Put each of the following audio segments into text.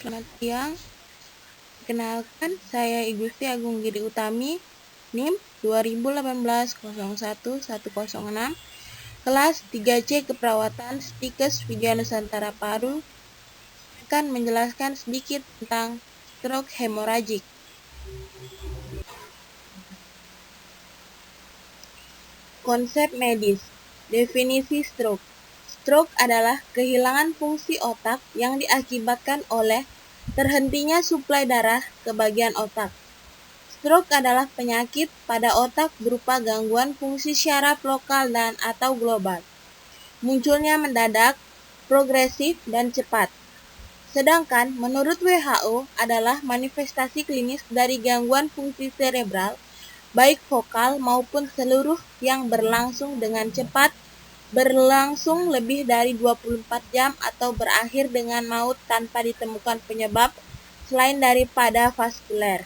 Selamat siang. Perkenalkan, saya Igusti Agung Giri Utami, NIM 2018-01-106, kelas 3C Keperawatan Stikes Widya Nusantara Paru, akan menjelaskan sedikit tentang stroke hemoragik. Konsep medis. Definisi stroke. Stroke adalah kehilangan fungsi otak yang diakibatkan oleh terhentinya suplai darah ke bagian otak. Stroke adalah penyakit pada otak berupa gangguan fungsi syaraf lokal dan atau global. Munculnya mendadak, progresif, dan cepat. Sedangkan menurut WHO adalah manifestasi klinis dari gangguan fungsi cerebral, baik vokal maupun seluruh yang berlangsung dengan cepat, berlangsung lebih dari 24 jam atau berakhir dengan maut tanpa ditemukan penyebab selain daripada vaskuler.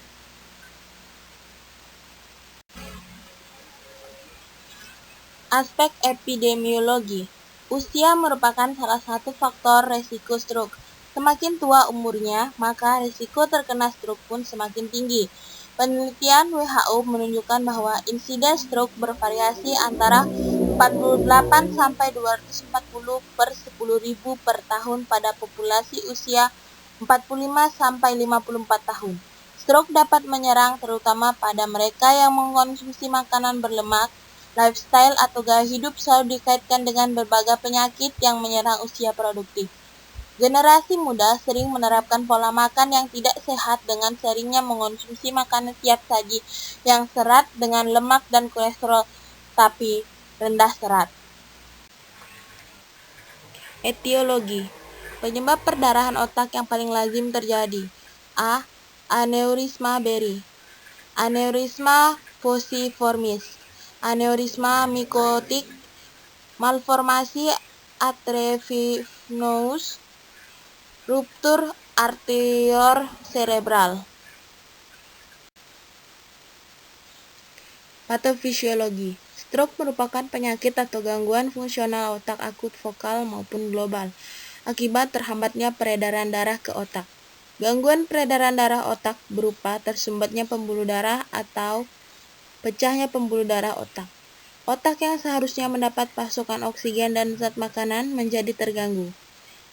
Aspek epidemiologi. Usia merupakan salah satu faktor resiko stroke. Semakin tua umurnya, maka risiko terkena stroke pun semakin tinggi. Penelitian WHO menunjukkan bahwa insiden stroke bervariasi antara 48 sampai 240 per 10.000 per tahun pada populasi usia 45 sampai 54 tahun. Stroke dapat menyerang terutama pada mereka yang mengkonsumsi makanan berlemak. Lifestyle atau gaya hidup selalu dikaitkan dengan berbagai penyakit yang menyerang usia produktif. Generasi muda sering menerapkan pola makan yang tidak sehat dengan seringnya mengonsumsi makanan siap saji yang serat dengan lemak dan kolesterol, tapi rendah serat. Etiologi. Penyebab perdarahan otak yang paling lazim terjadi. A. Aneurisma Berry, aneurisma fusiformis, aneurisma mikotik, malformasi atrevivneus, ruptur arterior cerebral. Patofisiologi. Stroke merupakan penyakit atau gangguan fungsional otak akut vokal maupun global akibat terhambatnya peredaran darah ke otak. Gangguan peredaran darah otak berupa tersumbatnya pembuluh darah atau pecahnya pembuluh darah otak. Otak yang seharusnya mendapat pasokan oksigen dan zat makanan menjadi terganggu.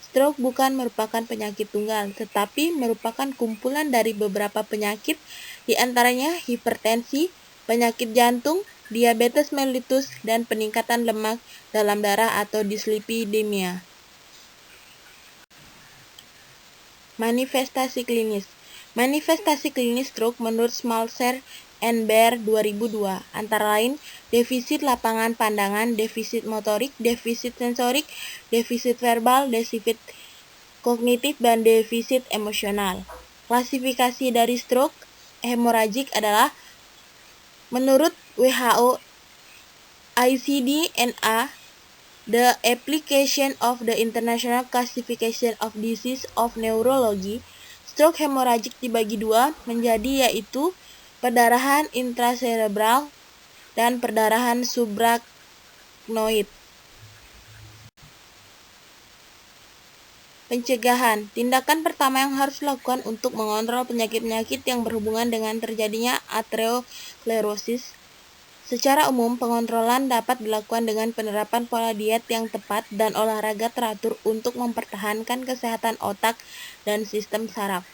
Stroke bukan merupakan penyakit tunggal, tetapi merupakan kumpulan dari beberapa penyakit, di antaranya hipertensi, penyakit jantung, diabetes mellitus, dan peningkatan lemak dalam darah atau dislipidemia. Manifestasi klinis. Manifestasi klinis stroke menurut Schmalzer and Baer 2002, antara lain defisit lapangan pandangan, defisit motorik, defisit sensorik, defisit verbal, defisit kognitif, dan defisit emosional. Klasifikasi dari stroke hemoragik adalah menurut WHO ICD-NA, the application of the International Classification of Disease of Neurology, stroke hemoragik dibagi dua menjadi yaitu perdarahan intracerebral dan perdarahan subarachnoid. Pencegahan. Tindakan pertama yang harus dilakukan untuk mengontrol penyakit-penyakit yang berhubungan dengan terjadinya aterosklerosis. Secara umum, pengontrolan dapat dilakukan dengan penerapan pola diet yang tepat dan olahraga teratur untuk mempertahankan kesehatan otak dan sistem saraf.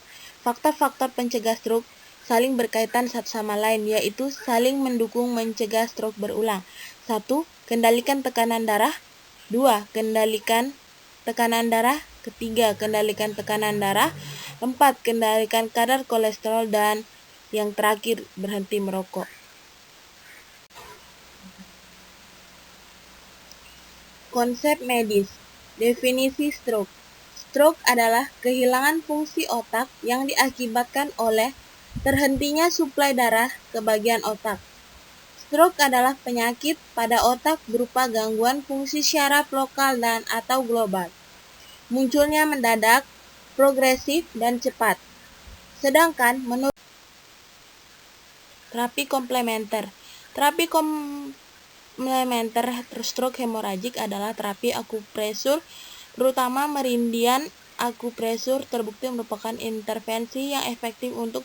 Faktor-faktor pencegah stroke saling berkaitan satu sama lain, yaitu saling mendukung mencegah stroke berulang. 1. Kendalikan tekanan darah. 2. Kendalikan tekanan darah. 3. Kendalikan tekanan darah. 4. Kendalikan kadar kolesterol. Dan yang terakhir, berhenti merokok. Konsep medis. Definisi stroke. Stroke adalah kehilangan fungsi otak yang diakibatkan oleh terhentinya suplai darah ke bagian otak. Stroke adalah penyakit pada otak berupa gangguan fungsi syaraf lokal dan atau global. Munculnya mendadak, progresif, dan cepat. Sedangkan menurut terapi komplementer. Terapi komplementer stroke hemoragik adalah terapi akupresur, terutama meridian akupresur terbukti merupakan intervensi yang efektif untuk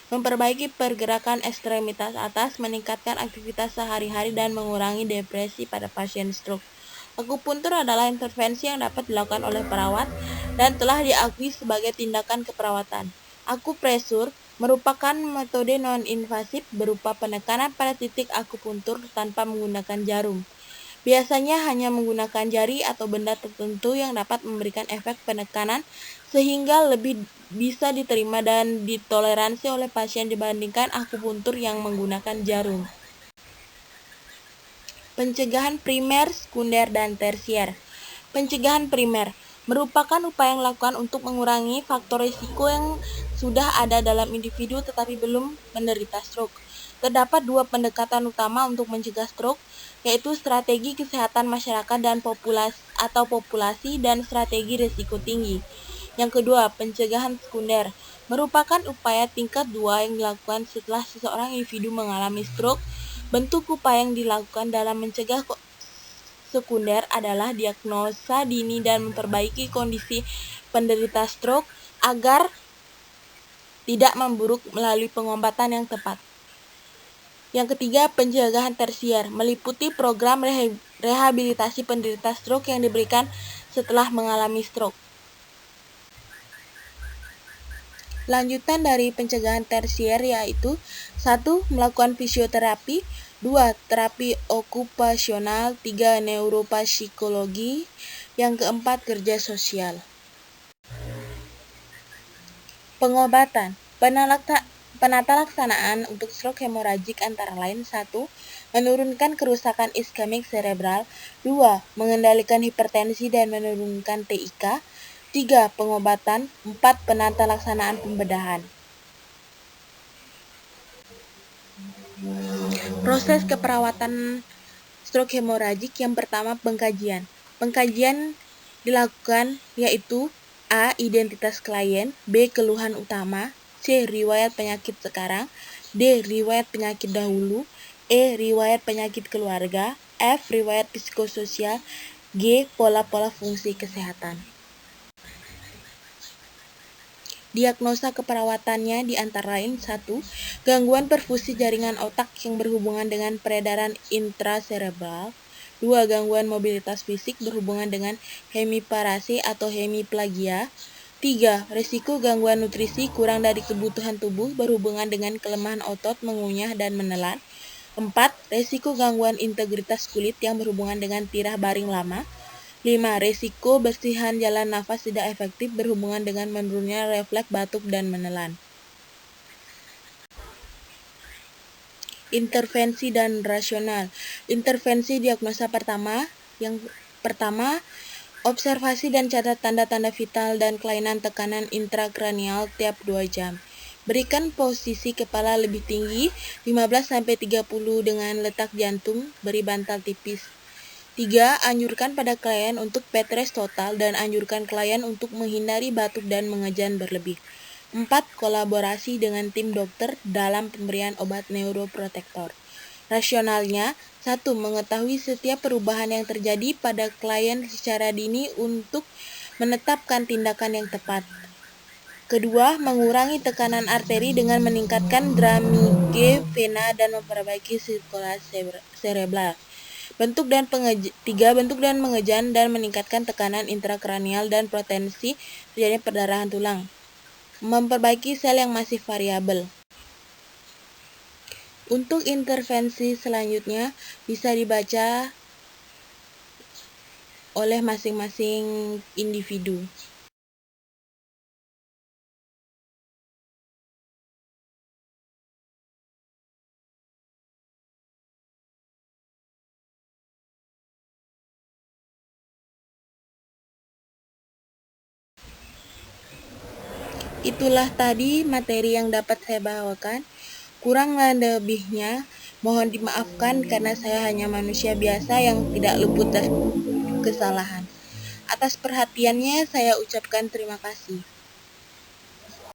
memperbaiki pergerakan ekstremitas atas, meningkatkan aktivitas sehari-hari, dan mengurangi depresi pada pasien stroke. Akupuntur adalah intervensi yang dapat dilakukan oleh perawat dan telah diakui sebagai tindakan keperawatan. Akupresur merupakan metode non-invasif berupa penekanan pada titik akupuntur tanpa menggunakan jarum. Biasanya hanya menggunakan jari atau benda tertentu yang dapat memberikan efek penekanan sehingga lebih bisa diterima dan ditoleransi oleh pasien dibandingkan akupuntur yang menggunakan jarum. Pencegahan primer, sekunder, dan tersier. Pencegahan primer merupakan upaya yang dilakukan untuk mengurangi faktor risiko yang sudah ada dalam individu tetapi belum menderita stroke. Terdapat dua pendekatan utama untuk mencegah stroke, yaitu strategi kesehatan masyarakat dan populasi dan strategi risiko tinggi. Yang kedua, pencegahan sekunder merupakan upaya tingkat 2 yang dilakukan setelah seseorang individu mengalami stroke. Bentuk upaya yang dilakukan dalam mencegah sekunder adalah diagnosa dini dan memperbaiki kondisi penderita stroke agar tidak memburuk melalui pengobatan yang tepat. Yang ketiga, pencegahan tersier meliputi program rehabilitasi penderita stroke yang diberikan setelah mengalami stroke. Lanjutan dari pencegahan tersier yaitu 1. Melakukan fisioterapi, 2. Terapi okupasional, 3. Neuropsikologi, yang keempat kerja sosial. Pengobatan. Penata laksanaan untuk stroke hemoragik antara lain 1. Menurunkan kerusakan iskemik cerebral, 2. Mengendalikan hipertensi dan menurunkan TIK, 3. Pengobatan, 4. Penata laksanaan pembedahan. Proses keperawatan stroke hemoragik. Yang pertama, pengkajian. Pengkajian dilakukan yaitu A. Identitas klien, B. Keluhan utama, C. Riwayat penyakit sekarang, D. Riwayat penyakit dahulu, E. Riwayat penyakit keluarga, F. Riwayat psikososial, G. Pola-pola fungsi kesehatan. Diagnosa keperawatannya di antara lain 1. Gangguan perfusi jaringan otak yang berhubungan dengan peredaran intracerebral, 2. Gangguan mobilitas fisik berhubungan dengan hemiparesi atau hemiplagia, 3. Risiko gangguan nutrisi kurang dari kebutuhan tubuh berhubungan dengan kelemahan otot mengunyah dan menelan, 4. Risiko gangguan integritas kulit yang berhubungan dengan tirah baring lama, 5. Risiko bersihan jalan nafas tidak efektif berhubungan dengan menurunnya refleks batuk dan menelan. Intervensi dan rasional. Intervensi diagnosa pertama. Yang pertama, observasi dan catat tanda-tanda vital dan kelainan tekanan intrakranial tiap 2 jam. Berikan posisi kepala lebih tinggi 15-30 dengan letak jantung, beri bantal tipis. 3. Anjurkan pada klien untuk bed rest total dan anjurkan klien untuk menghindari batuk dan mengejan berlebih. 4. Kolaborasi dengan tim dokter dalam pemberian obat neuroprotektor. Rasionalnya, 1. Mengetahui setiap perubahan yang terjadi pada klien secara dini untuk menetapkan tindakan yang tepat. Kedua, mengurangi tekanan arteri dengan meningkatkan dramige vena dan memperbaiki sirkulasi cerebral. 3. Bentuk dan mengejan dan meningkatkan tekanan intrakranial dan potensi terjadinya perdarahan tulang. Memperbaiki sel yang masih variabel. Untuk intervensi selanjutnya bisa dibaca oleh masing-masing individu. Itulah tadi materi yang dapat saya bawakan. Kurang lebihnya mohon dimaafkan karena saya hanya manusia biasa yang tidak luput dari kesalahan. Atas perhatiannya saya ucapkan terima kasih.